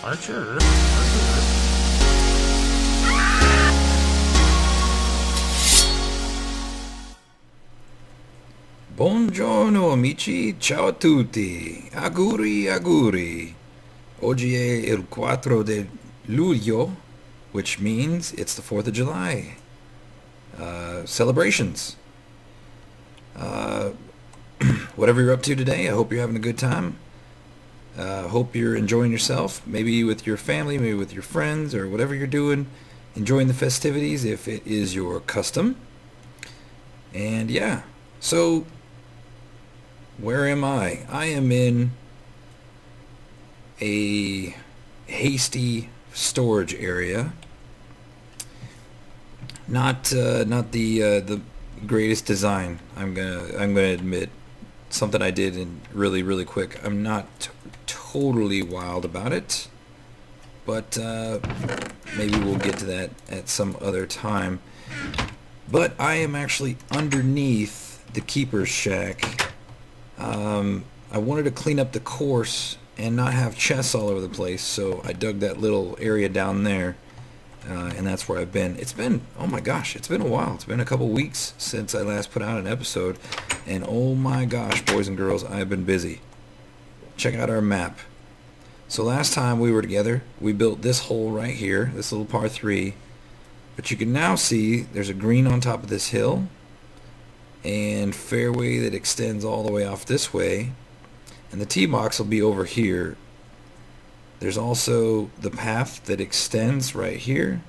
Archer. Buongiorno amici, ciao a tutti, auguri auguri. Oggi è il 4 di luglio, which means it's the 4th of July. Celebrations. Whatever you're up to today, I hope you're having a good time. Hope you're enjoying yourself, maybe with your family, maybe with your friends, or whatever you're doing. Enjoying the festivities if it is your custom. And yeah, so where am I? I am in a hasty storage area. Not the greatest design. I'm gonna admit something I did in really quick. I'm not totally wild about it, but maybe we'll get to that at some other time. But I am actually underneath the keeper's shack. I wanted to clean up the course and not have chests all over the place, so I dug that little area down there, and that's where I've been. It's been, oh my gosh, it's been a while. It's been a couple weeks since I last put out an episode, and oh my gosh, boys and girls, I've been busy. Check out our map. So last time we were together, we built this hole right here, this little par 3, but you can now see there's a green on top of this hill, and fairway that extends all the way off this way, and the tee box will be over here. There's also the path that extends right here.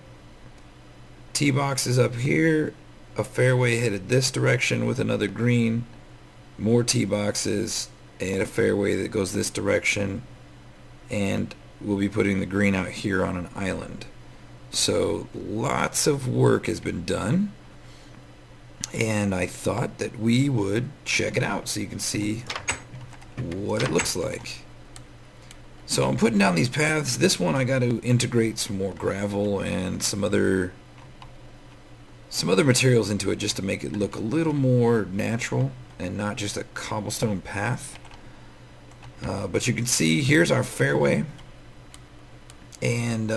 Tee box is up here, a fairway headed this direction with another green, more tee boxes, and a fairway that goes this direction, and we'll be putting the green out here on an island. So lots of work has been done, and I thought that we would check it out so you can see what it looks like. So I'm putting down these paths. This one I got to integrate some more gravel and some other materials into it just to make it look a little more natural and not just a cobblestone path. But you can see here's our fairway, and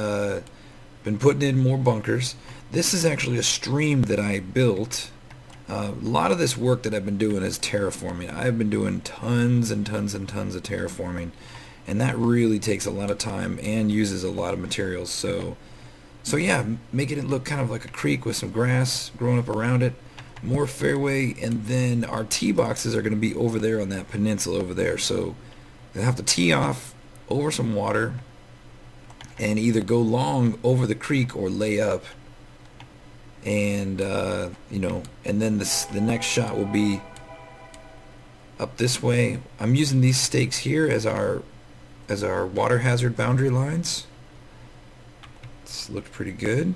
been putting in more bunkers. This is actually a stream that I built. A lot of this work that I've been doing is terraforming. I've been doing tons and tons and tons of terraforming, and that really takes a lot of time and uses a lot of materials. So yeah, making it look kind of like a creek with some grass growing up around it, more fairway, and then our tee boxes are going to be over there on that peninsula over there. So they'll have to tee off over some water and either go long over the creek or lay up. And and then the next shot will be up this way. I'm using these stakes here as our water hazard boundary lines. It's looked pretty good.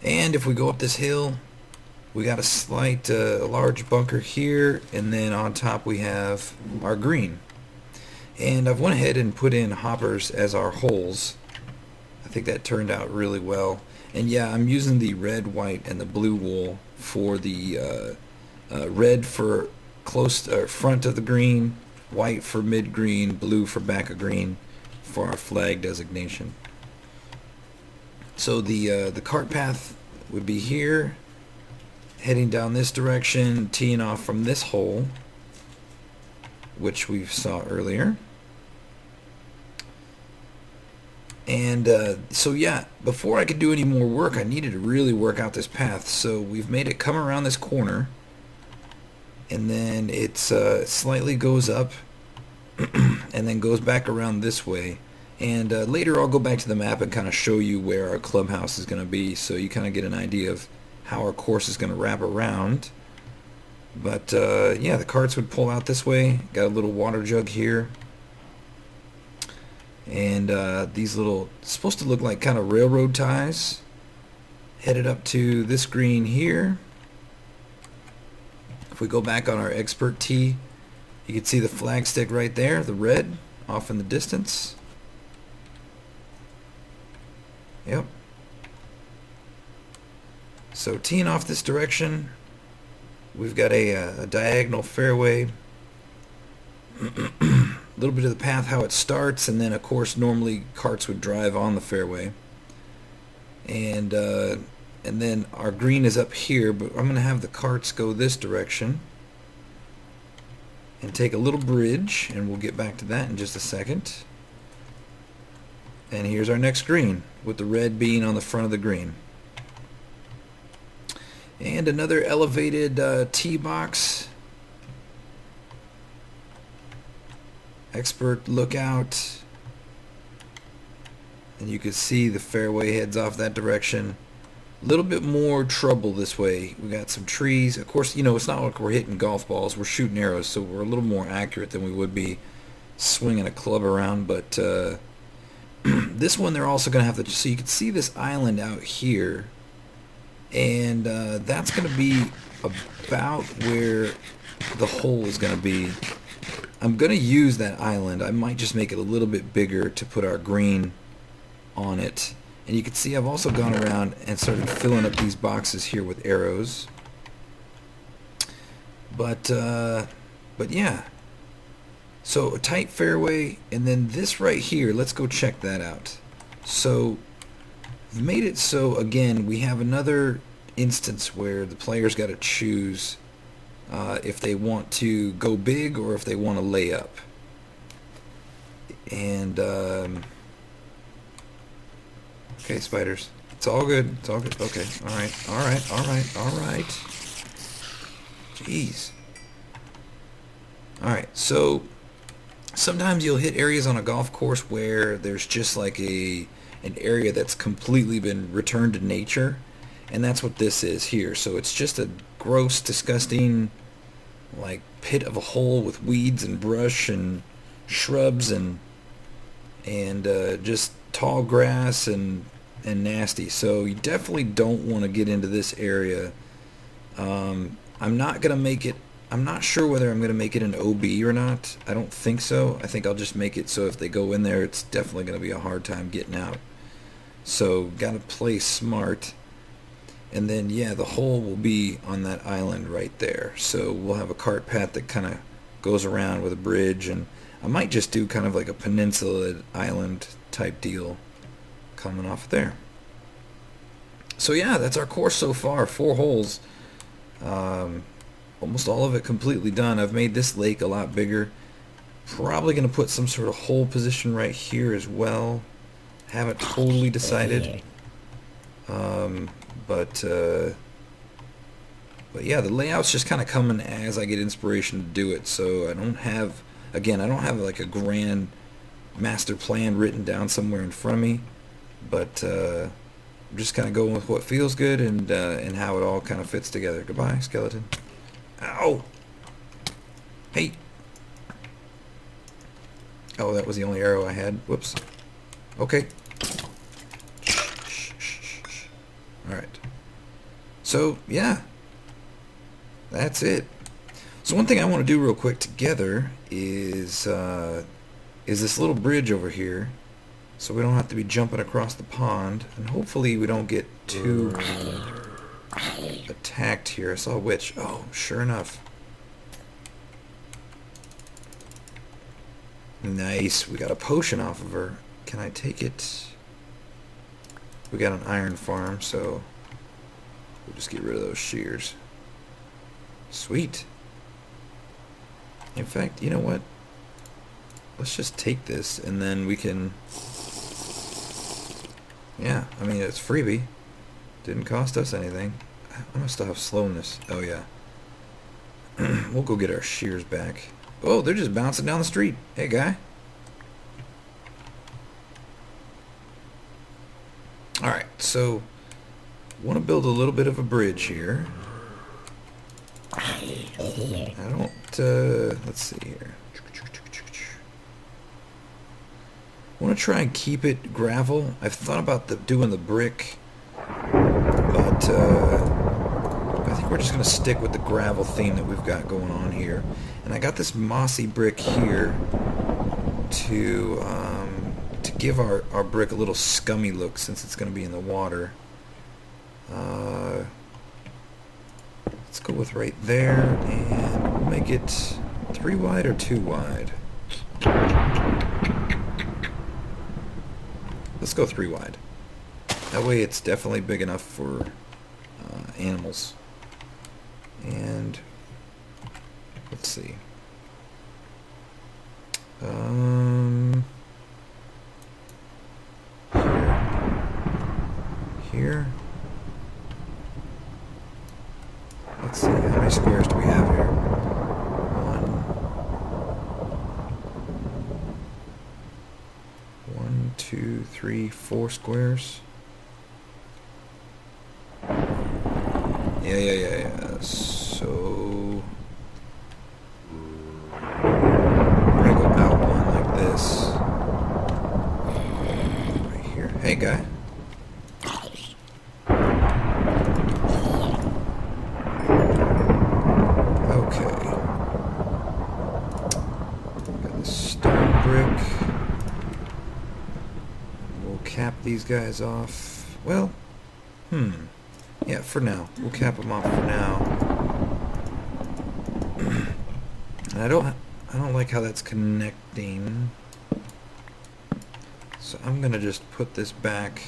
And if we go up this hill, we got a large bunker here, and then on top we have our green. And I've went ahead and put in hoppers as our holes. I think that turned out really well. And yeah, I'm using the red, white, and the blue wool for the red for close front of the green, white for mid green, blue for back of green for our flag designation. So the cart path would be here, heading down this direction, teeing off from this hole, which we saw earlier. And so yeah, before I could do any more work, I needed to really work out this path. So we've made it come around this corner, and then it slightly goes up and then goes back around this way. And later I'll go back to the map and kind of show you where our clubhouse is going to be, so you kind of get an idea of how our course is going to wrap around. But yeah, the carts would pull out this way. Got a little water jug here. And these little, supposed to look like kind of railroad ties, headed up to this green here. If we go back on our expert tee, you can see the flag stick right there, the red off in the distance. Yep. So teeing off this direction, we've got a diagonal fairway little bit of the path, how it starts, and then of course normally carts would drive on the fairway. And then our green is up here, but I'm going to have the carts go this direction and take a little bridge, and we'll get back to that in just a second. And here's our next green, with the red being on the front of the green. And another elevated tee box. Expert lookout. And you can see the fairway heads off that direction. A little bit more trouble this way. We got some trees. Of course, you know, it's not like we're hitting golf balls. We're shooting arrows, so we're a little more accurate than we would be swinging a club around. But this one, they're also going to have to... So you can see this island out here. And that's going to be about where the hole is going to be. I'm going to use that island. I might just make it a little bit bigger to put our green on it. And you can see I've also gone around and started filling up these boxes here with arrows. But yeah. So a tight fairway, and then this right here, let's go check that out. So we've made it so, again, we have another instance where the player's got to choose if they want to go big or if they want to lay up. And okay, spiders. It's all good. It's all good. Okay. All right. All right. All right. All right. Jeez. All right. So sometimes you'll hit areas on a golf course where there's just like an area that's completely been returned to nature, and that's what this is here. So it's just a gross, disgusting, like pit of a hole with weeds and brush and shrubs and just tall grass and nasty. So you definitely don't want to get into this area. I'm not gonna make it. I'm not sure whether I'm gonna make it an OB or not. I don't think so. I think I'll just make it so if they go in there, it's definitely gonna be a hard time getting out. So gotta play smart. And then yeah, the hole will be on that island right there. So we'll have a cart path that kind of goes around with a bridge, and I might just do kind of like a peninsula island type deal coming off there. So yeah, that's our course so far. 4 holes. Almost all of it completely done. I've made this lake a lot bigger. Probably going to put some sort of hole position right here as well. Haven't totally decided. But yeah, the layout's just kind of coming as I get inspiration to do it. So I don't have, again, I don't have like a grand master plan written down somewhere in front of me. But I'm just kind of going with what feels good and how it all kind of fits together. Goodbye, skeleton. Ow! Hey! Oh, that was the only arrow I had. Whoops. Okay. Alright. So, yeah. That's it. So one thing I want to do real quick together is this little bridge over here, so we don't have to be jumping across the pond, and hopefully we don't get too attacked here. I saw a witch. Oh, sure enough. Nice. We got a potion off of her. Can I take it? We got an iron farm, so we'll just get rid of those shears. Sweet. In fact, you know what? Let's just take this, and then we can... Yeah, I mean, it's freebie. Didn't cost us anything. I must have slowness. Oh, yeah. We'll go get our shears back. Oh, they're just bouncing down the street. Hey, guy. Alright, so want to build a little bit of a bridge here. I don't, let's see here. I want to try and keep it gravel. I've thought about doing the brick, but I think we're just going to stick with the gravel theme that we've got going on here. And I got this mossy brick here to give our brick a little scummy look since it's going to be in the water. Let's go with right there, and we'll make it 3 wide or 2 wide. Let's go 3 wide. That way it's definitely big enough for animals. And let's see. Here. Let's see, how many squares do we have here? 1, 2, 3, 4 squares. Yeah. So we're gonna go out one like this. Right here. Hey, guy. Okay. Got the stone brick. We'll cap these guys off. Well, yeah, for now. We'll cap them off for now. And I don't like how that's connecting. So I'm gonna just put this back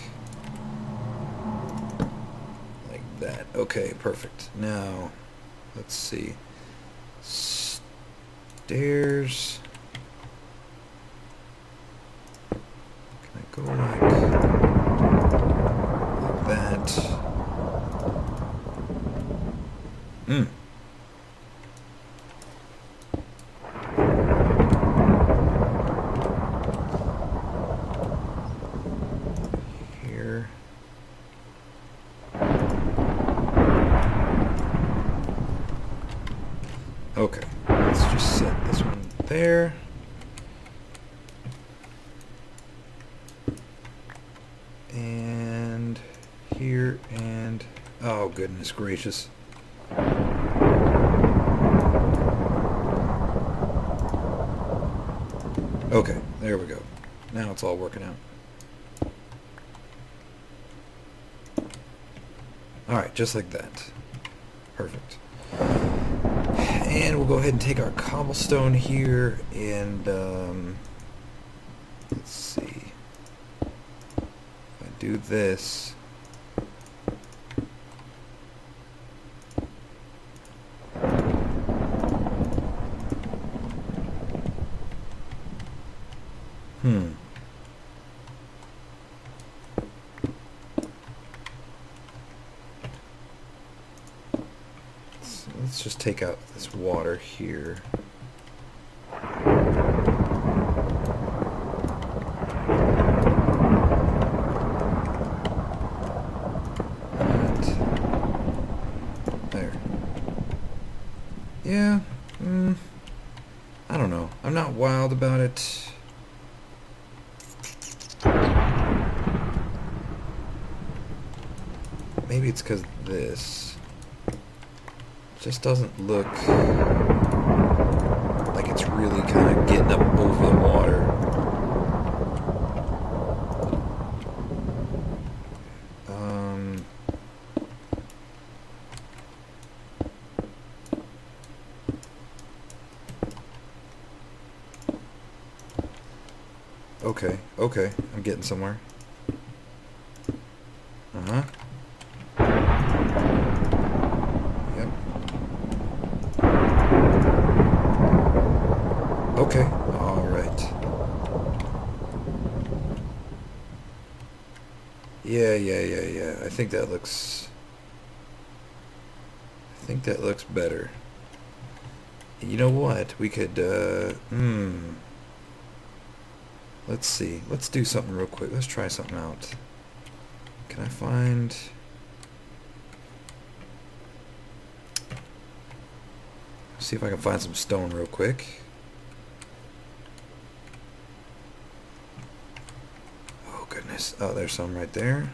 like that. Okay, perfect. Now, let's see. Stairs. Can I go like that? Here. Okay, let's just set this one there. And here, and oh goodness gracious. Okay, there we go. Now it's all working out. Alright, just like that. Perfect. And we'll go ahead and take our cobblestone here and let's see. If I do this, let's just take out this water here. And there. Yeah, I don't know. I'm not wild about it. Maybe it's because this just doesn't look like it's really kind of getting up over the water. Okay, I'm getting somewhere. Yep. Okay, alright. Yeah. I think that looks better. You know what? We could, let's see. Let's do something real quick. Let's try something out. Can I find... See if I can find some stone real quick. Oh goodness. Oh, there's some right there.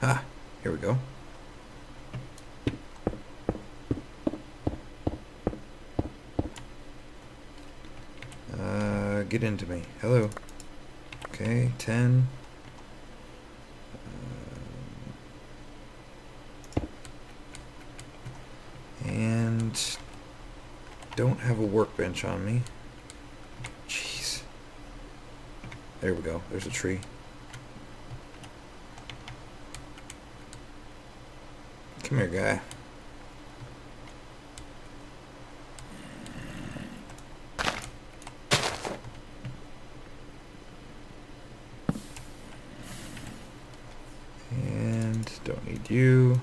Ah, here we go. Get into me. Hello. Okay, 10. And don't have a workbench on me. Jeez. There we go. There's a tree. Come here, guy. And don't need you.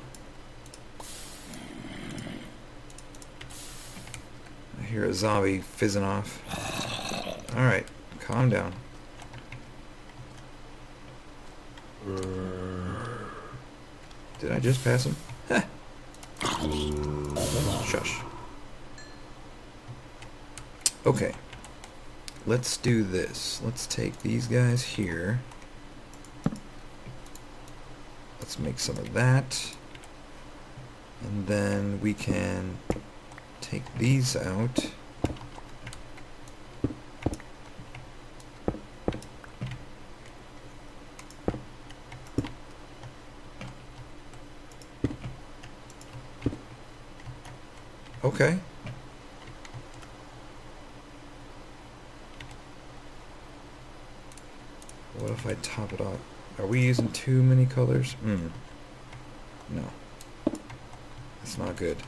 I hear a zombie fizzing off. Alright, calm down. Did I just pass him? Heh. Shush. Okay. Let's do this. Let's take these guys here. Let's make some of that. And then we can take these out. Okay. What if I top it off? Are we using too many colors? No. That's not good.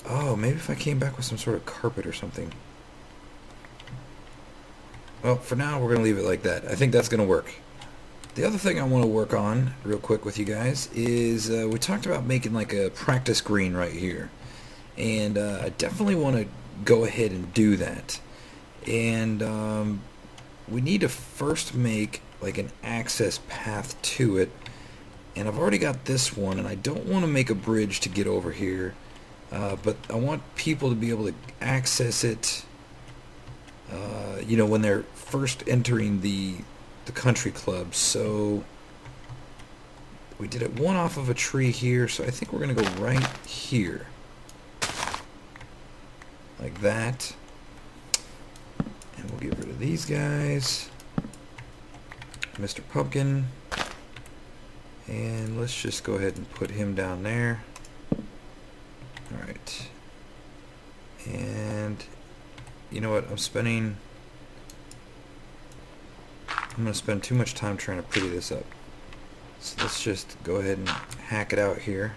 Oh, maybe if I came back with some sort of carpet or something. Well, for now, we're going to leave it like that. I think that's going to work. The other thing I want to work on real quick with you guys is we talked about making like a practice green right here. And I definitely want to go ahead and do that. And we need to first make like an access path to it. And I've already got this one, and I don't want to make a bridge to get over here. But I want people to be able to access it, you know, when they're first entering the country club. So we did it one off of a tree here, so I think we're going to go right here. Like that. And we'll get rid of these guys. Mr. Pumpkin. And let's just go ahead and put him down there. Alright. And you know what? I'm going to spend too much time trying to pretty this up. So let's just go ahead and hack it out here.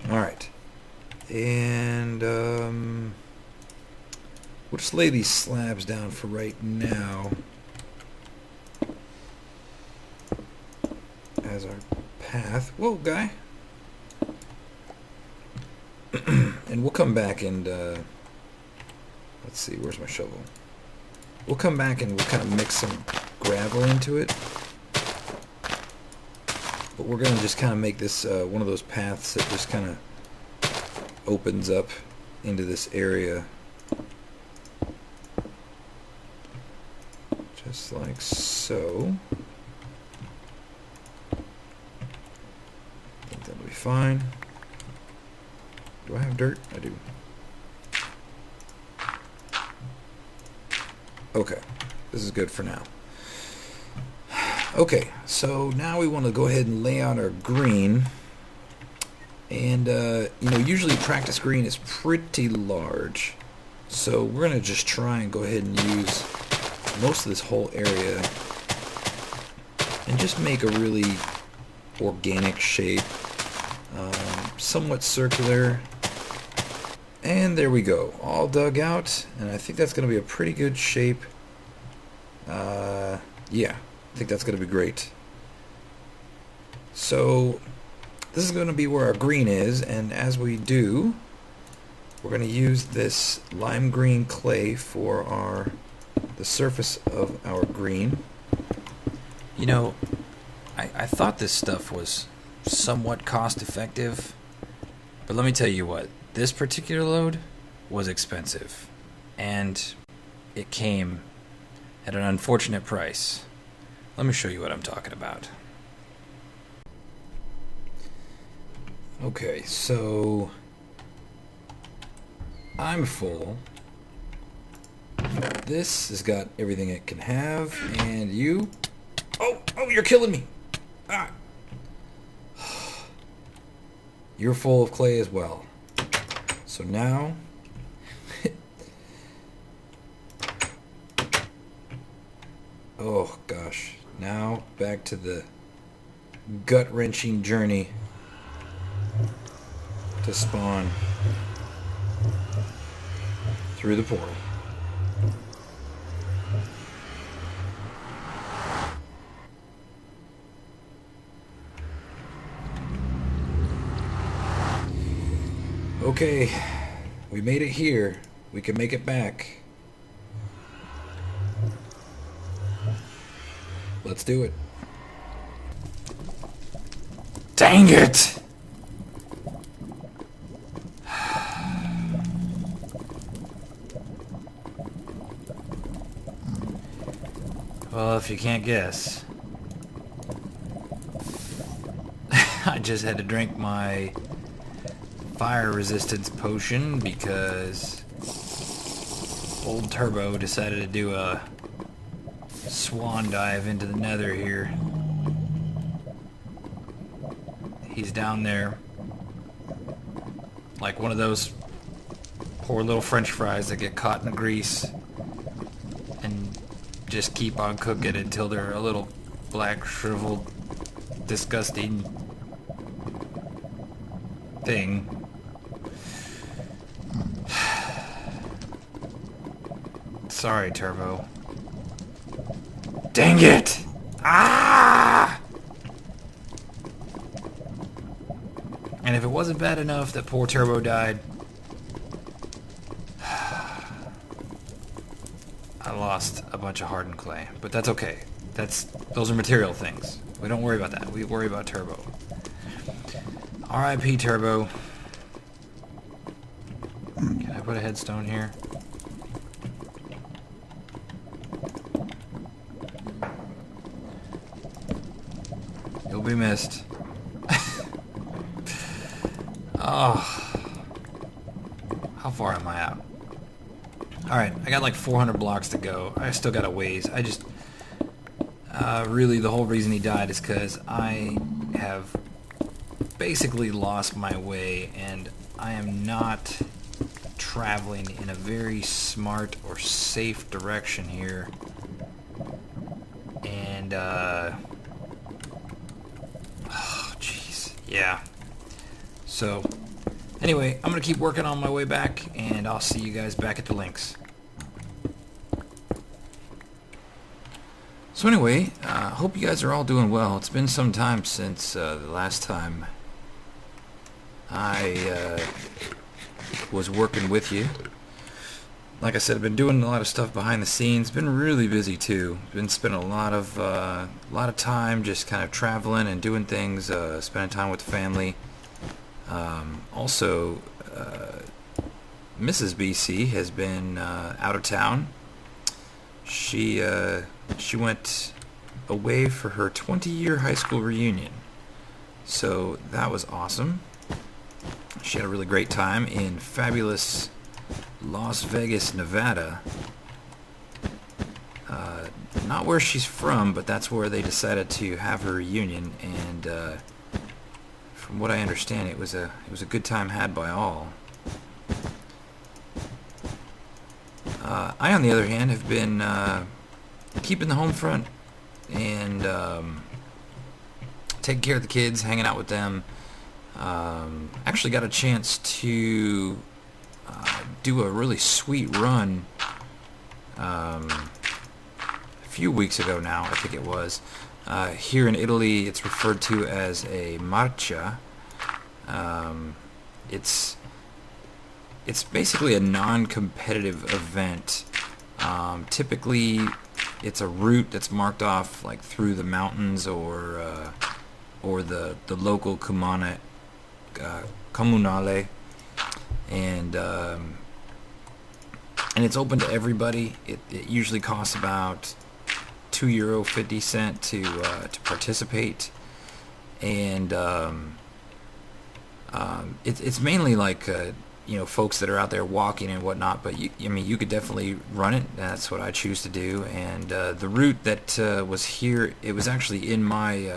Alright. And we'll just lay these slabs down for right now as our path. Whoa, guy. And we'll come back and let's see, where's my shovel? We'll come back and we'll kind of mix some gravel into it. But we're going to just kind of make this one of those paths that just kind of opens up into this area. Just like so. I think that'll be fine. Do I have dirt? I do. Okay, this is good for now. Okay, so now we want to go ahead and lay out our green. And, you know, usually practice green is pretty large. So we're going to just try and go ahead and use most of this whole area and just make a really organic shape. Somewhat circular. And there we go, all dug out, and I think that's going to be a pretty good shape. Yeah, I think that's going to be great. So this is going to be where our green is, and as we do, we're going to use this lime green clay for the surface of our green. You know, I thought this stuff was somewhat cost effective, but let me tell you what. This particular load was expensive, and it came at an unfortunate price. Let me show you what I'm talking about. Okay, so I'm full. This has got everything it can have, and you... Oh, you're killing me! Ah! You're full of clay as well. So now Oh gosh. Now back to the gut-wrenching journey to spawn through the portal. Okay, we made it here. We can make it back. Let's do it. Dang it! Well, if you can't guess, I just had to drink my fire resistance potion because old Turbo decided to do a swan dive into the nether here. He's down there like one of those poor little french fries that get caught in the grease and just keep on cooking until they're a little black, shriveled, disgusting thing. Sorry, Turbo. Dang it! Ah! And if it wasn't bad enough that poor Turbo died, I lost a bunch of hardened clay. But that's okay. Those are material things. We don't worry about that. We worry about Turbo. R.I.P. Turbo. Can I put a headstone here? You'll be missed. Oh. How far am I out? Alright, I got like 400 blocks to go. I still got a ways. I just... really, the whole reason he died is because I have basically lost my way, and I am not traveling in a very smart or safe direction here. And, oh, jeez. Yeah. So, anyway, I'm going to keep working on my way back, and I'll see you guys back at the links. So anyway, I hope you guys are all doing well. It's been some time since the last time I was working with you. Like I said, I've been doing a lot of stuff behind the scenes. Been really busy too. Been spending a lot of time just kind of traveling and doing things, spending time with the family. Also, Mrs. BC has been out of town. She went away for her 20-year high school reunion. So that was awesome. She had a really great time in fabulous Las Vegas, Nevada. Not where she's from, but that's where they decided to have her reunion, and from what I understand, it was a good time had by all. I, on the other hand, have been keeping the home front and taking care of the kids, hanging out with them. Actually got a chance to do a really sweet run a few weeks ago now, I think it was. Here in Italy, it's referred to as a marcia. It's basically a non-competitive event. Typically, it's a route that's marked off like through the mountains or the local comunale, and it's open to everybody. It usually costs about €2.50 to participate, and it's mainly like folks that are out there walking and whatnot. But you could definitely run it. That's what I choose to do. And the route that was here, it was actually in my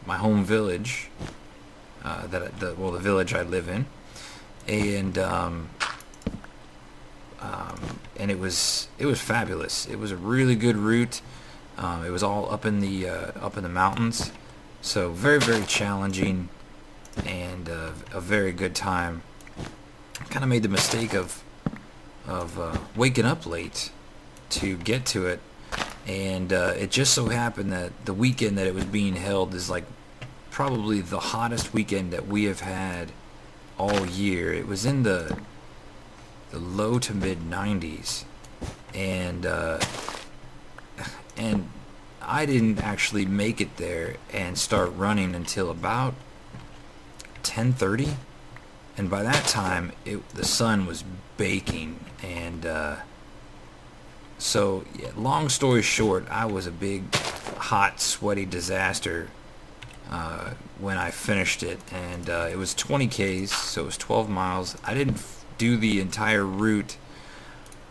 my home village, the village I live in, and and it was fabulous. It was a really good route. It was all up in the mountains, so very, very challenging, and a very good time. Kind of made the mistake of waking up late to get to it, and it just so happened that the weekend that it was being held is like probably the hottest weekend that we have had all year. It was in the low to mid 90s, and I didn't actually make it there and start running until about 10:30, and by that time the sun was baking, and so yeah, long story short, I was a big hot sweaty disaster when I finished it, and it was 20 Ks, so it was 12 miles. I didn't do the entire route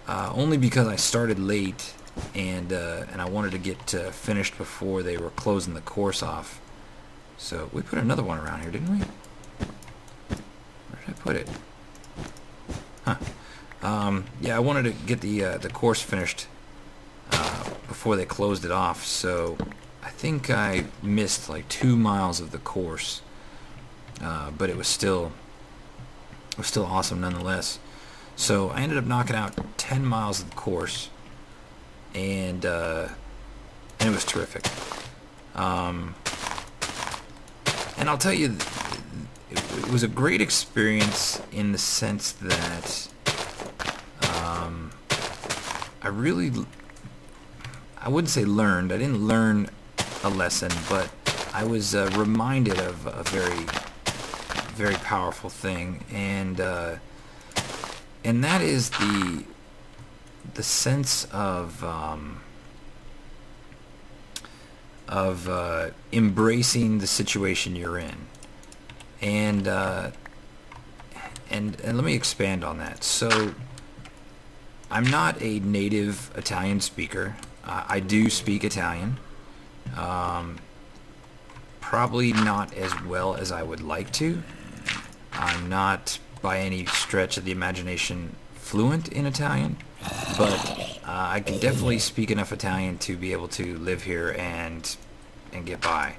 only because I started late, and I wanted to get finished before they were closing the course off. So we put another one around here, didn't we? Where did I put it? Huh. Yeah, I wanted to get the course finished before they closed it off, so I think I missed like 2 miles of the course, but it was still awesome nonetheless. So I ended up knocking out 10 miles of the course, and it was terrific. And I'll tell you, it was a great experience in the sense that I wouldn't say learned. I didn't learn a lesson, but I was reminded of a very, very powerful thing, and that is the sense of embracing the situation you're in, and let me expand on that. So I'm not a native Italian speaker. I do speak Italian. Probably not as well as I would like to. I'm not by any stretch of the imagination fluent in Italian, but I can definitely speak enough Italian to be able to live here and get by.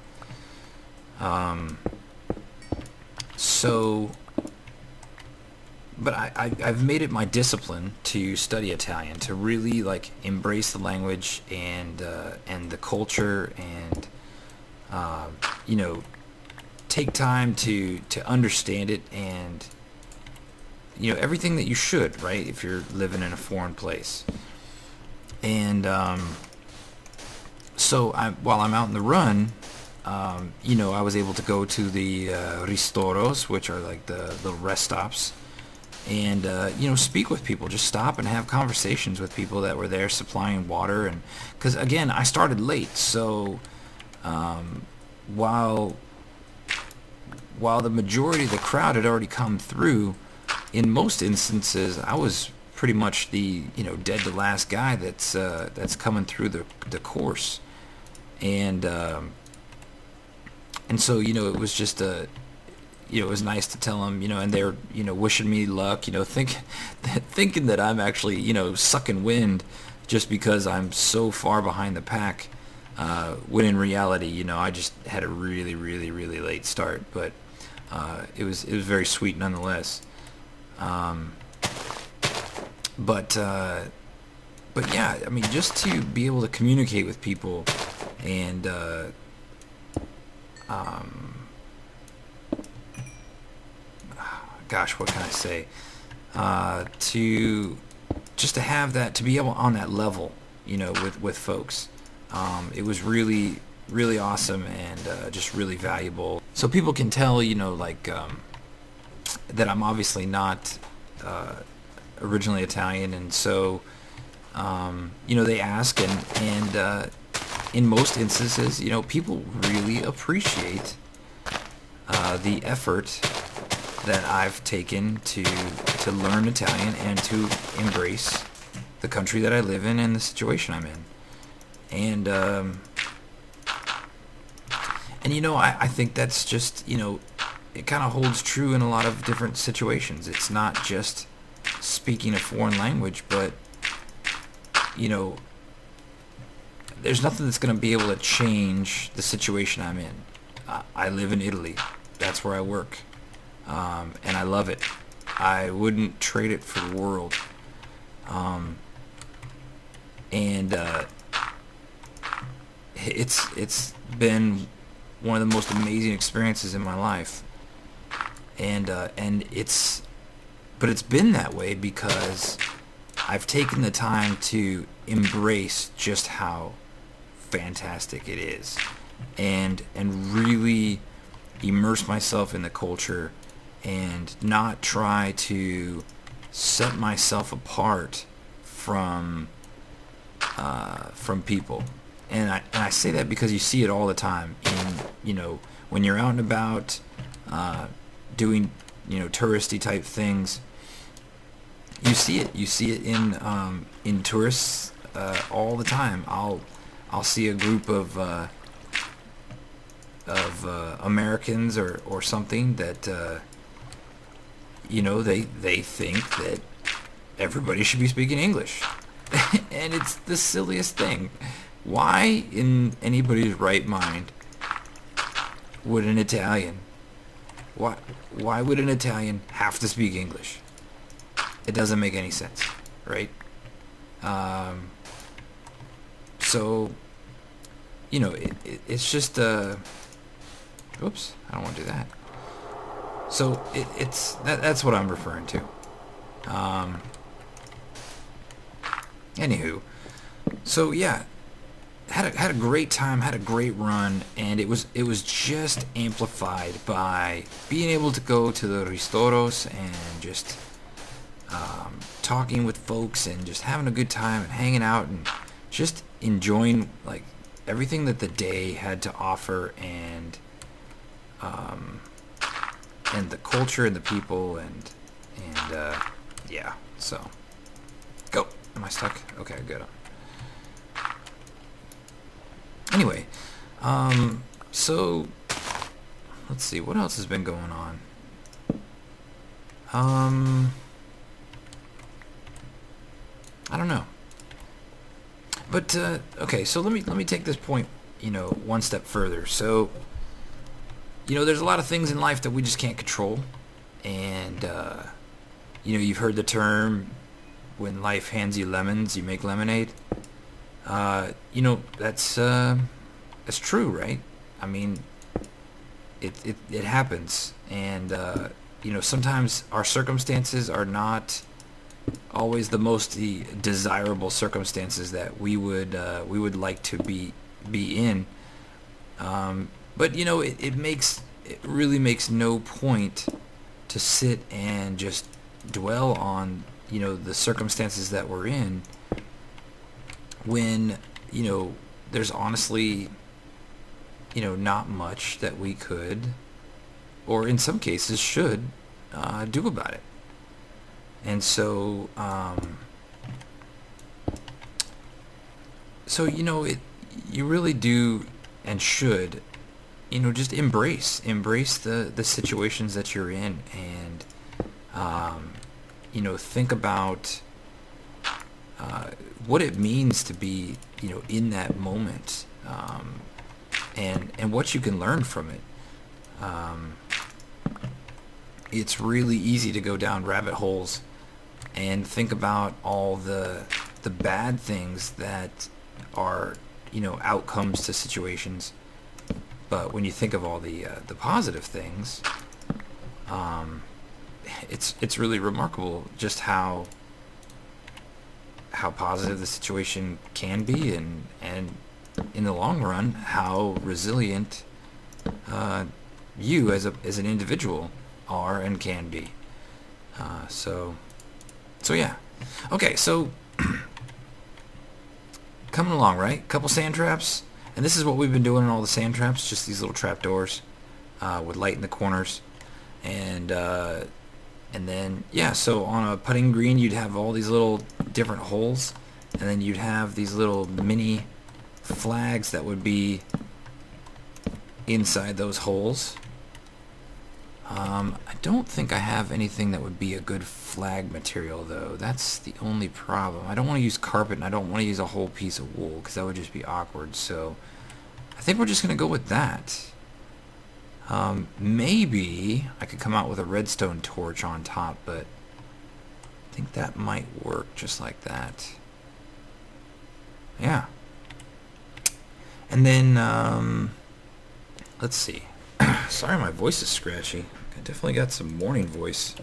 But I've made it my discipline to study Italian, to really like embrace the language and the culture, and take time to understand it, and everything that you should, right, if you're living in a foreign place. And so while I'm out in the run, I was able to go to the ristoros, which are like the little rest stops, and speak with people, just stop and have conversations with people that were there supplying water. And because again, I started late, so while the majority of the crowd had already come through, in most instances I was pretty much the dead to last guy that's coming through the course, and so it was just it was nice to tell them, and they're wishing me luck, thinking that I'm actually sucking wind just because I'm so far behind the pack, when in reality I just had a really, really, really late start, but it was very sweet nonetheless. But yeah, I mean, just to be able to communicate with people, and gosh, what can I say? To have that, to be able on that level, with folks, it was really, really awesome, and just really valuable. So people can tell, that I'm obviously not originally Italian, and so they ask, and in most instances, people really appreciate the effort that I've taken to learn Italian and to embrace the country that I live in and the situation I'm in. And I think that's just, it kind of holds true in a lot of different situations. It's not just speaking a foreign language, but you know, there's nothing that's going to be able to change the situation I'm in. I live in Italy. That's where I work. And I love it. I wouldn't trade it for the world. And it's been one of the most amazing experiences in my life. And it's been that way because I've taken the time to embrace just how fantastic it is, and really immerse myself in the culture, and not try to set myself apart from people. And I say that because you see it all the time when you're out and about doing touristy type things. You see it in tourists all the time. I'll see a group of Americans or something that they think that everybody should be speaking English. And it's the silliest thing. Why in anybody's right mind would an Italian why would an Italian have to speak English? It doesn't make any sense, right? So it's just oops, I don't want to do that. So that's what I'm referring to. Anywho, so yeah, had a great time, had a great run, and it was just amplified by being able to go to the ristoros and just talking with folks and just having a good time and hanging out and just enjoying like everything that the day had to offer, and the culture and the people and yeah. So go. Am I stuck? Okay, good. Anyway, so let's see what else has been going on. I don't know. But okay, so let me take this point, one step further. So, there's a lot of things in life that we just can't control, and you've heard the term, when life hands you lemons, you make lemonade. That's true, right? I mean, it happens, and sometimes our circumstances are not always the most desirable circumstances that we would like to be in. But it really makes no point to sit and just dwell on the circumstances that we're in when there's honestly not much that we could, or in some cases should, do about it. And so you really do and should just embrace the situations that you're in, and think about what it means to be in that moment, and what you can learn from it. It's really easy to go down rabbit holes and think about all the bad things that are outcomes to situations, but when you think of all the positive things, it's really remarkable just how positive the situation can be, and in the long run how resilient you as an individual are and can be. So yeah. Okay, so coming along, right? Couple sand traps, and this is what we've been doing in all the sand traps, just these little trap doors with light in the corners, and then yeah, so on a putting green you'd have all these little different holes, and then you'd have these little mini flags that would be inside those holes. I don't think I have anything that would be a good flag material, though. That's the only problem. I don't want to use carpet, and I don't want to use a whole piece of wool, because that would just be awkward. So I think we're just going to go with that. Maybe I could come out with a redstone torch on top, but I think that might work just like that. Yeah. And then, let's see. Sorry, my voice is scratchy. I definitely got some morning voice.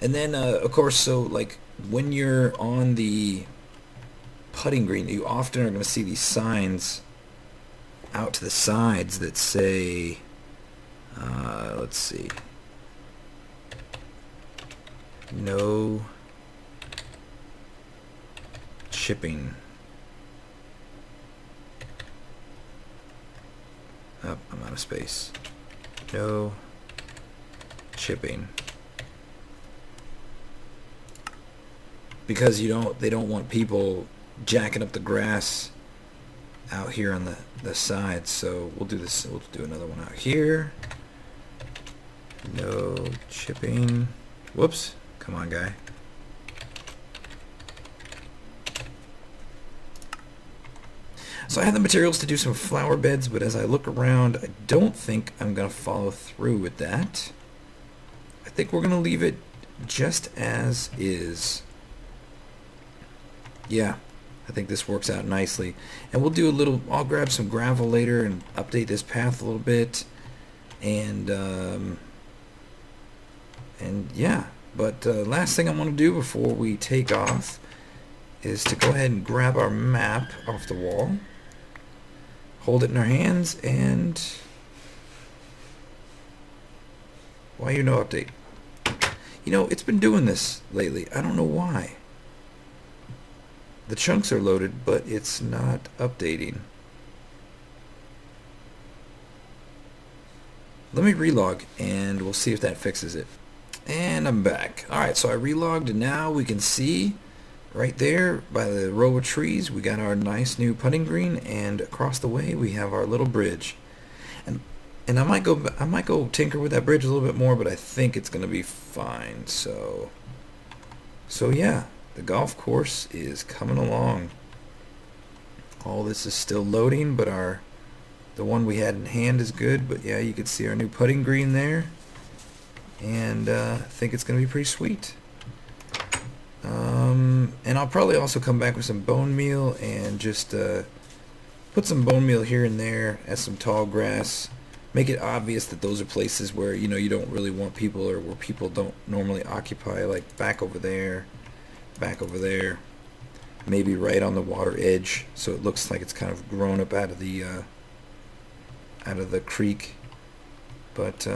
And then, of course, so like when you're on the putting green, you often are going to see these signs out to the sides that say, let's see, no chipping. Oh, I'm out of space. No chipping. Because they don't want people jacking up the grass out here on the sides. So we'll do this. We'll do another one out here. No chipping. Whoops. Come on, guy. So I have the materials to do some flower beds, but as I look around, I don't think I'm going to follow through with that. I think we're going to leave it just as is. Yeah, I think this works out nicely. And we'll do a little, I'll grab some gravel later and update this path a little bit. And yeah, but last thing I want to do before we take off is to go ahead and grab our map off the wall. Hold it in our hands, and why no update? You know, it's been doing this lately. I don't know why. The chunks are loaded, but it's not updating. Let me relog, and we'll see if that fixes it. And I'm back. Alright, so I relogged, and now we can see right there by the row of trees we got our nice new putting green, and across the way we have our little bridge. And I might go tinker with that bridge a little bit more, but I think it's gonna be fine. So yeah, the golf course is coming along. All this is still loading, but the one we had in hand is good. But yeah, you can see our new putting green there, and I think it's gonna be pretty sweet. And I'll probably also come back with some bone meal and just put some bone meal here and there as some tall grass. Make it obvious that those are places where you don't really want people, or where people don't normally occupy, like back over there, maybe right on the water edge, so it looks like it's kind of grown up out of the creek. But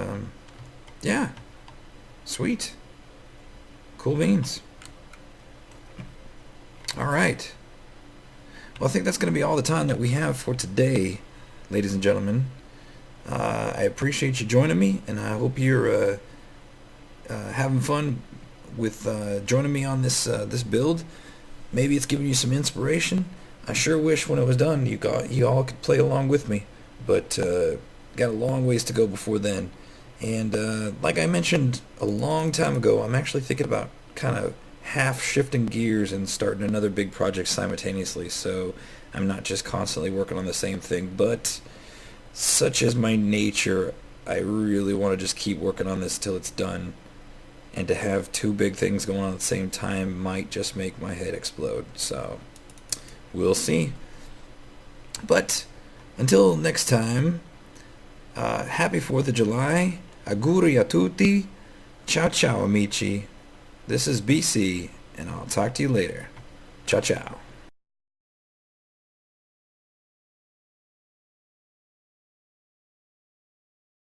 yeah, sweet, cool beans. Alright, well, I think that's going to be all the time that we have for today, ladies and gentlemen. I appreciate you joining me, and I hope you're having fun with joining me on this build. Maybe it's giving you some inspiration. I sure wish when it was done you all could play along with me, but got a long ways to go before then. And like I mentioned a long time ago, I'm actually thinking about kind of half shifting gears and starting another big project simultaneously, so I'm not just constantly working on the same thing. But such is my nature, I really want to just keep working on this till it's done, and to have two big things going on at the same time might just make my head explode. So we'll see. But until next time, happy 4th of July, auguri a tutti, ciao ciao amici. This is BC, and I'll talk to you later. Ciao ciao.